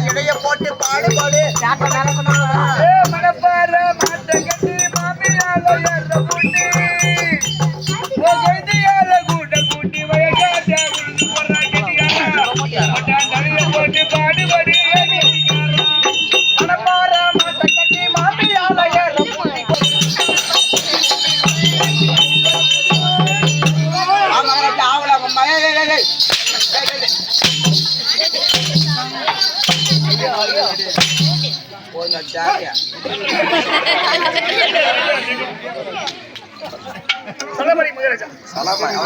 இடைய போட்டு பாடுபாடு மனப்பார மாட்ட கட்டி மாமியால கூட கூட்டி வயக்காட்ட போட்டு பாடுபாடு மனப்பார மாட்ட கட்டி மாமியால சலபடி மகராஜா சலபடி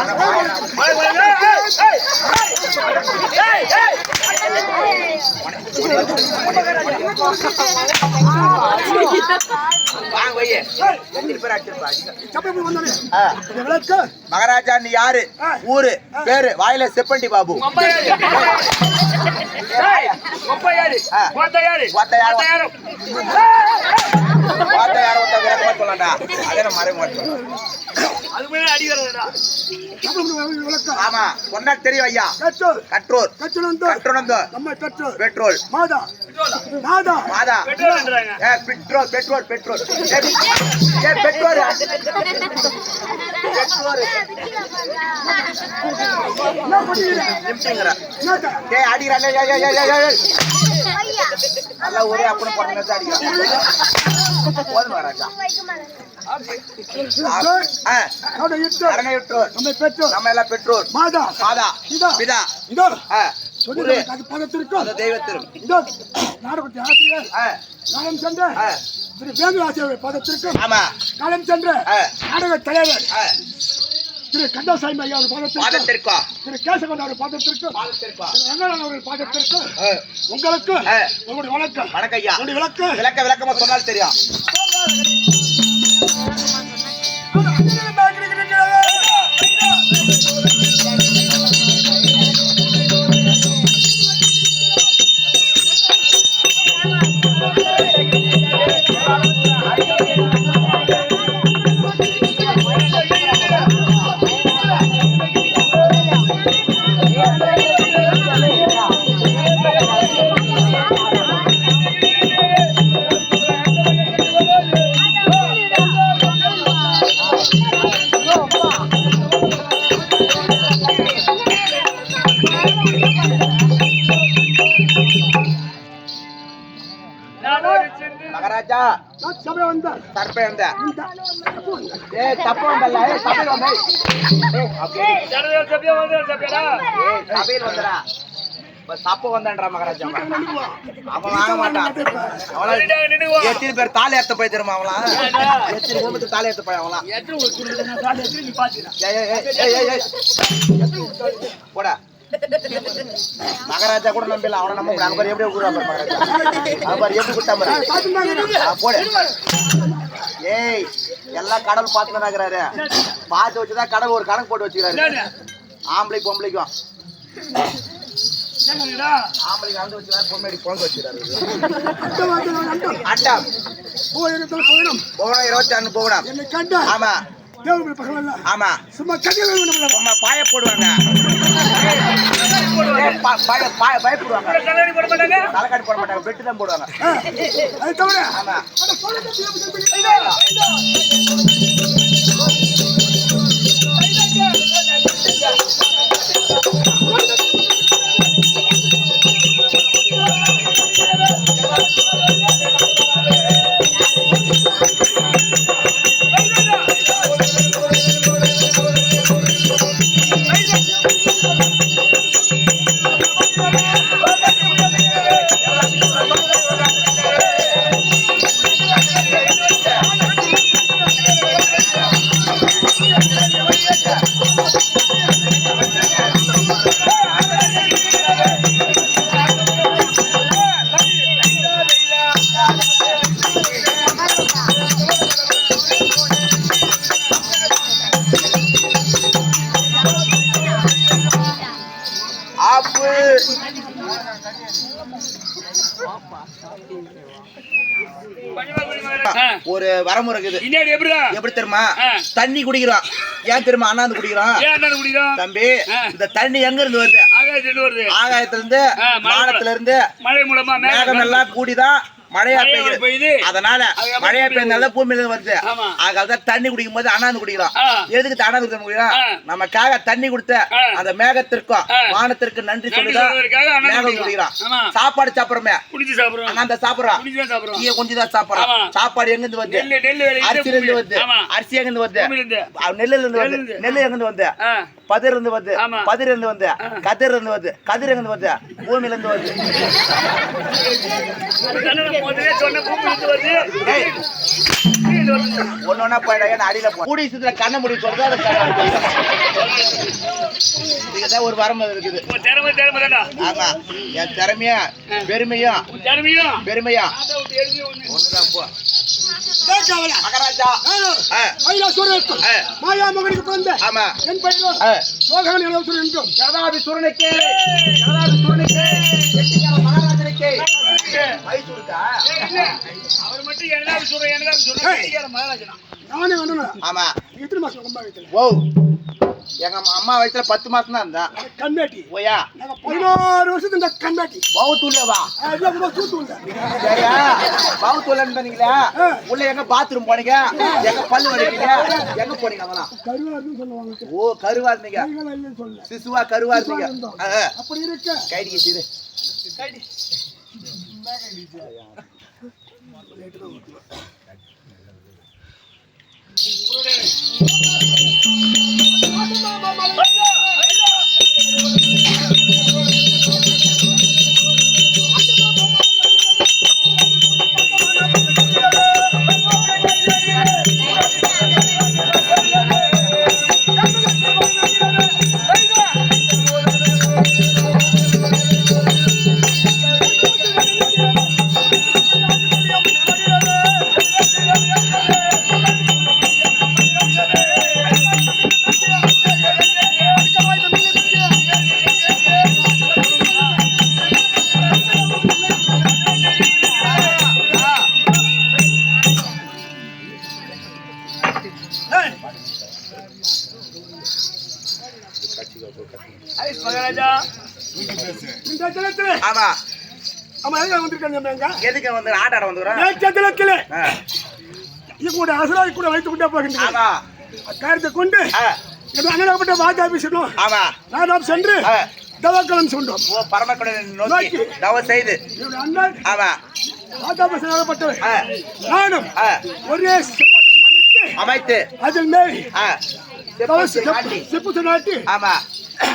மகாராஜா நீ யாரு ஊரு பேரு வாயில செப்பண்டி பாபு ஆமா சொன்னா தெரியும் ஐயா கற்றோர் பெட்ரோல் மாதா பெட்ரோல் பெட்ரோல் பெட்ரோல் பெட்ரோல் நல்லா ஒரே அப்படி போட்டு பெற்றோர் மாதா பிதா தெய்வத்திற்கும் ஆசிரியர் காலம் சென்ற திரு வேங்கு ஆசிரியர் பதத்திற்கும் காலம் சென்ற நாடக தலைவர் திரு கந்தசாமி ஐயா பாதத்திற்கும் திரு கேசவன் அவர் பாதத்திற்கும் ரங்கநாதன் அவர்கள் பாதத்திற்கும் உங்களுக்கு உங்களுடைய வணக்கம் வணக்கம் ஐயா விளக்கமா சொன்னால் தெரியும் மகாராஜா தப்பு வந்தா மகாராஜா அவன் வாங்க மாட்டான் எத்தனை பேர் தாலி ஏத்த போய் தெரியுமா அவளாம் எத்தனை குடும்பத்துக்கு தாலி ஏத்த போய் அவளாம் போட மகாராஜா கூட நம்பல அவனை நம்ம நம்பர் எப்படி கூறுவா மகாராஜா அவர் எப்படி கூட்டா போடு ஏய் எல்லாம் கடவுள் பார்த்துதான் இருக்கிறாரு பார்த்து வச்சுதான் கடவுள் ஒரு கணக்கு போட்டு வச்சுக்கிறாரு ஆம்பளை பொம்பளைக்கும் ஆம்பளை வந்து வச்சுறாரு பொம்மைடி பொங்க வச்சுறாரு அட்டா அட்டம் போகணும் போகணும் 26 போகணும் என்னை கண்டா ஆமா தேவபுரி பகவான் ஆமா சும்மா கட்டில அம்மா பாய போடுவாங்க பயப்படுவாங்க தலைக்காடி போட மாட்டாங்க பெட்டு தான் போடுவாங்க அது தவிர ஆமா ஒரு வரமுறை இருக்குது எப்படி தெரியுமா தண்ணி குடிக்கிறோம் ஏன் தெரியுமா அண்ணாந்து குடிக்கிறோம் தம்பி இந்த தண்ணி எங்க இருந்து வருது ஆகாயத்துல இருந்து வானத்துல இருந்து மழை மூலமா மேகம் எல்லாம் கூடிதான் மழையா பெய்யுது அதனால மழையா பெய்யறதுனால பூமியில வருது அதுக்காக தண்ணி குடிக்கும் போது அண்ணாந்து குடிக்கிறோம் எதுக்கு அண்ணாந்து குடிக்க முடியும் நமக்காக தண்ணி கொடுத்த அந்த மேகத்திற்கும் வானத்திற்கு நன்றி சொல்லிதான் மேகம் குடிக்கிறோம் சாப்பாடு சாப்பிடுறோமே அண்ணாந்த சாப்பிடுறோம் கொஞ்சம் தான் சாப்பிடுறோம் சாப்பாடு எங்க இருந்து வருது அரிசியில இருந்து வருது அரிசி எங்க இருந்து வருது நெல்லுல இருந்து வருது நெல்லு எங்க இருந்து வருது பதிர் இருந்து வருது பதிர் இருந்து வந்து கதிர் இருந்து வருது கதிர் எங்க இருந்து வருது பூமியில இருந்து வருது ஒன்னொன்னா போயிட அடியில கூடி சுத்துல கண்ண முடி சொல்றது இதுதான் ஒரு வரம்பு இருக்குது ஆமா என் திறமையா பெருமையும் ஒண்ணுதான் போ மகாராஜா மாயா மகனுக்கு பிறந்த ஆமா என் பெயரும் சோகன் இளவரசர் என்றும் ஜனதாபிசூரனுக்கு மகாராஜனுக்கு மைசூருக்கா அவர் மட்டும் நானே வேணும் ஆமா எத்தனை மாசம் அம்மா வயசுல ஓ எங்க அம்மா வயசுல 10 மாசம் தான் இருந்தா கண்ணாட்டி ஓயா 16 வருஷத்துக்கு இந்த கண்ணாட்டி பவுத்துள்ளவா சரியா பவுத்துள்ளன்னு சொன்னீங்களா உள்ள எங்க பாத்ரூம் போனீங்க எங்க பல்லு வலிக்கீங்க எங்க போனீங்க அதெல்லாம் கருவாருன்னு சொல்லுவாங்க ஓ கருவா இருந்தீங்க சிசுவா கருவா இருந்தீங்க அப்படி இருக்க கைடி சிறு ஆமா ஆமா எதுக்கு வந்து ஆட்டாட வந்துறோம் கூட அசராய் கூட வைத்துக் கொண்டே போகின்றேன் ஆமா காரியத்தை கொண்டு அங்கப்பட்ட வாஜா ஆபீஸும் ஆமா நான் சென்று தவக்கலம் சொன்னோம் ஓ பரமக்கடலை நோக்கி தவ செய்து அண்ணன் ஆமா வாஜா ஆபீஸப்பட்டவர் நானும் ஒரே அமைத்து அதில் மேல் செப்பு நாட்டி ஆமா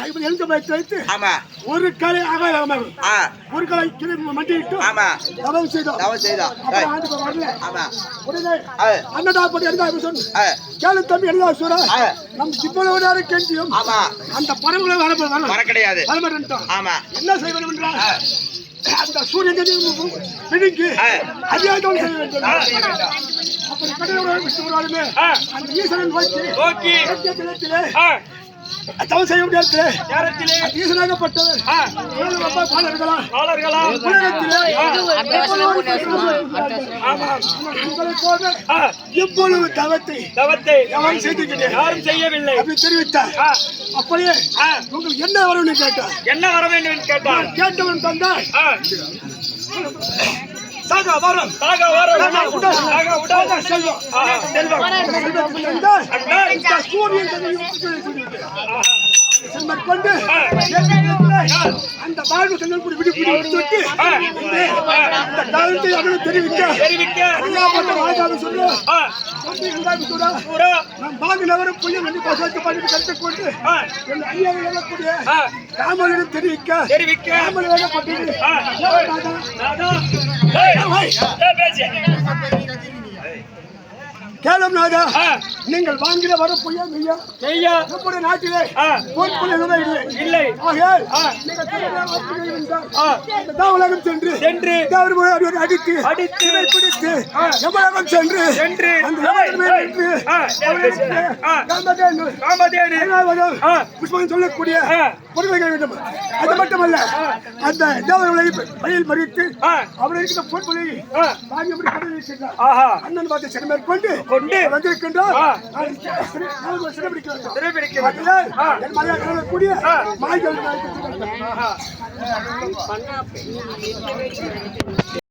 இப்ப எந்த பயிற்சி வைத்து ஆமா ஒரு கலை ஒரு கலை கிளை மண்டிட்டு ஆமா தவம் செய்தோம் வரல ஆமா உடனே அன்னதாப்படி எழுதாரு சொன்ன கேளு தம்பி எழுதாசூரா நம்ம இவ்வளவு நேரம் கெஞ்சியும் ஆமா அந்த பறவைகளை வர கிடையாது வரமாட்டோம் ஆமா என்ன செய்ய வேண்டும் என்றால் அந்த சூரியன் பிடிக்கு அதிகாரம் செய்ய வேண்டும் அப்படி கடவுளோட விஷ்ணுவோடுமே அந்த ஈஸ்வரன் நோக்கி தவறு செய்ய முடியாது நேரத்திலே ஈசனாகப்பட்டவர் பாடர்களா பாலர்களா உலகத்திலே உங்களைப் போல இவ்வளவு தவத்தை யாரும் செய்திருக்கிறேன் யாரும் செய்யவில்லை அப்படி தெரிவித்தார். அப்படியே உங்களுக்கு என்ன வரும்னு கேட்டார். என்ன வர வேண்டும் என்று கேட்டார். கேட்டவன் தந்தார். சாகா வரம் சாகா வரம் சாகா உடல் செல்வம் செல்வம் செல்வத்துக்கு தந்தார். இந்த சூரியன் செல்வம் கொண்டு அந்த வாழ்வு செல்வம் கூட விட்டு அந்த காலத்தை அவனும் தெரிவிக்க ராஜாவை சொல்ல நம் பாகினவரும் புள்ளி வந்து பசத்து பண்ணி கற்றுக்கொண்டு என் ஐயா எழக்கூடிய ராமனிடம் தெரிவிக்க ராமன் வேகப்பட்டது. கேளும் நாதா, நீங்கள் வாங்கின வர பொய்யா மெய்யா? நம்முடைய நாட்டிலே பொற்புல இல்லை. ஆகையால் நீங்கள் உலகம் சென்று அடித்து பிடித்து எவ்வளவு சென்று புஷ்பம் சொல்லக்கூடிய பொறுமைகள் வேண்டும். அது மட்டுமல்ல, அந்த தேவர்களை வழியில் மறித்து அவர் இருக்கிற பொற்புலை வாங்கி அண்ணன் பார்த்து சிறு மேற்கொண்டு வந்திருக்கின்றோம். கூடிய மாய்கள்